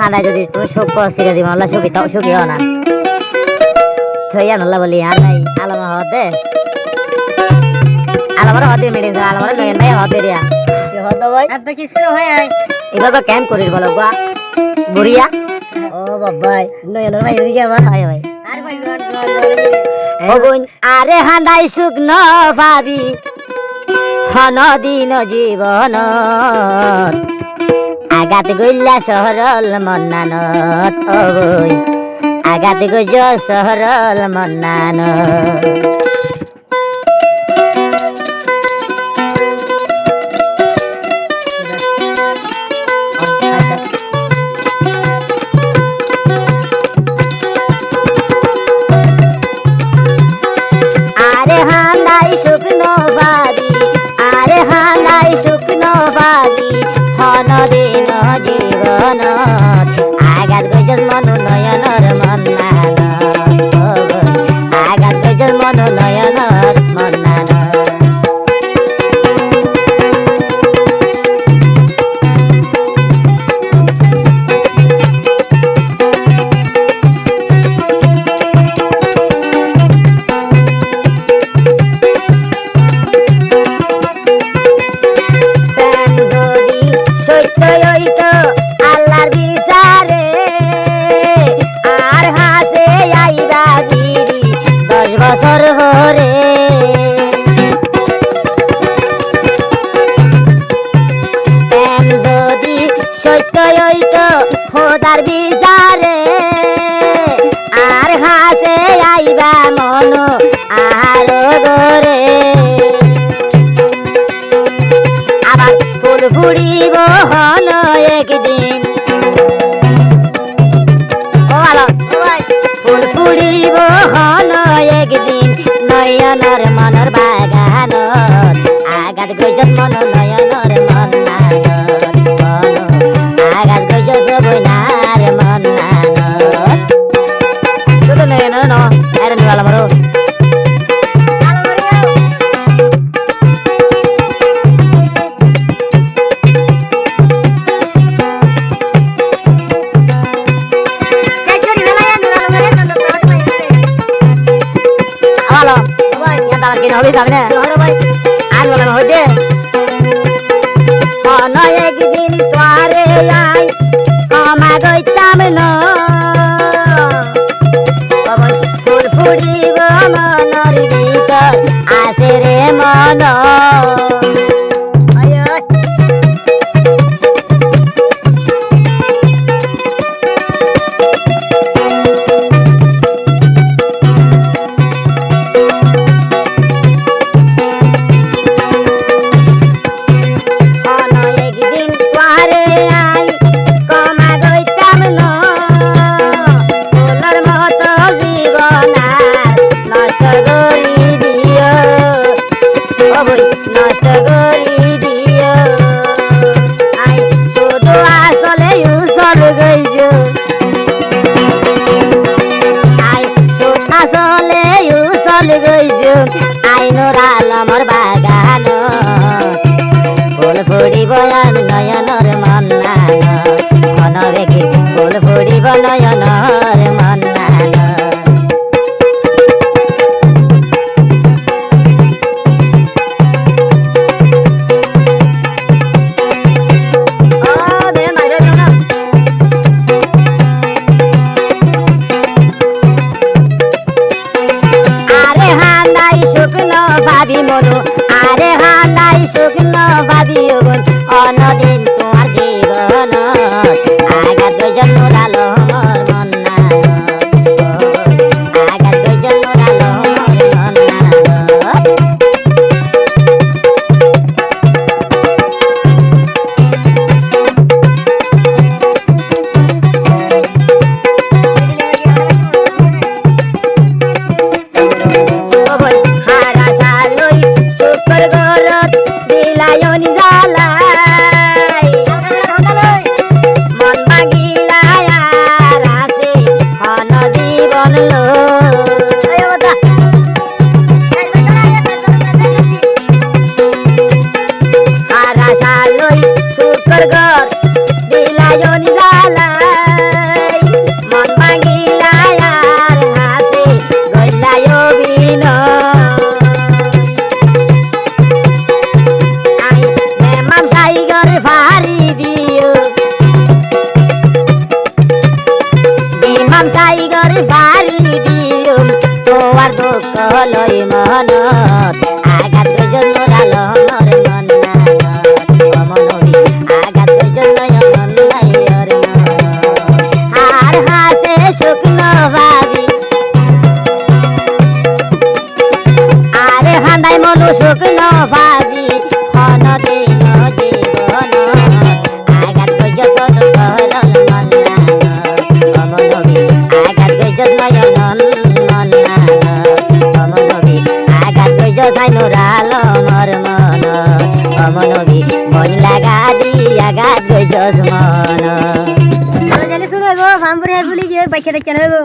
হানাই যদি তুমি সুখ সিরে দিব আল্লাহ সুখী তাও সুখী হও না থইয়া নল্লা বলি আর নাই আলমা হতে আলমার হতে মিটিং আলমার নয় নাই হতে রিয়া হতো ভাই এত কিছু হয় এবার তো ক্যাম্প করিস বলো গা বুড়িয়া ও বাবাই নয় ভাই এদিকে আবার হয় ভাই আরে ভাই ওগুন আরে হান্দাই সুখ ন ভাবি হনদিন জীবন আগাত গইলা সহরল মন্নানত ওই আগাত গইজ সহরল মন্নানত আরে হান্দাই সুখ ন ভাবি আরে হান্দাই সুখ ন ভাবি হনদিন জীবন আগাত গইজ মনু নয়নর মন্নানত আগাত গইজ মনু নয়নর মন্নানত আল্লাহর বিচারে আর হাসে আইবা বিড়ি 10 বছর হরে প্রেম যদি সত্য হইত খোদার বিচারে আর হাসে আইবা মন আর গরে আবার ফুল ফুড়িব হন একদিন ও ভালো ফুল ফুড়িব হন একদিন নয়নর মনর বাগান আগাত গইজত মন নয়নর মন্নানত আগাত গইজত বইনার মন্নানত শুধু নয়নর ন এর নিবালা মারো ভালো ভাই এটা আর কি হবে যাবে না ভালো ভাই আর বলে না হইতে কোন একদিন তোরে আই আমা গইতাম না বাবা ফুল ফুড়িব মনর ভিতর আসে রে মন নষ্ট করি দিও আই শুধু আসলে উসল গইজ আই শুধু আসলে উসল গইজ আইনোর আলমর বাগান ফুল ফুড়িব নয়নর মন্নানত ঘন বেগে ফুল ফুড়িব নয়নর মন্নানত ভাবি মনু আরে হান্দাই সুখ ন ভাবি অনদিন তোমার জীবন আগাত গইজ নুরাল মর মন্নানত গামছাই গরে বাড়ি দিলুম তোমার দুঃখ লই মনত আঘাত গজন মোরাল মর মন না অমনবী আঘাত গজন মন নাই ওর আর হাসে শুকনো ভাবি আরে হান্দাই মনু শুকনো ভাবি হন দিন জীবন আঘাত গজন সরল মন না অমনবী আঘাত গজন নয়ন মন না অমনবী আঘাত গজন নুরাল মর মন অমনবী মন লাগা দি আঘাত গজন মন জানি শুনো ভামপুরে ভুলি গিয়ে বাইকে দেখতে নেবো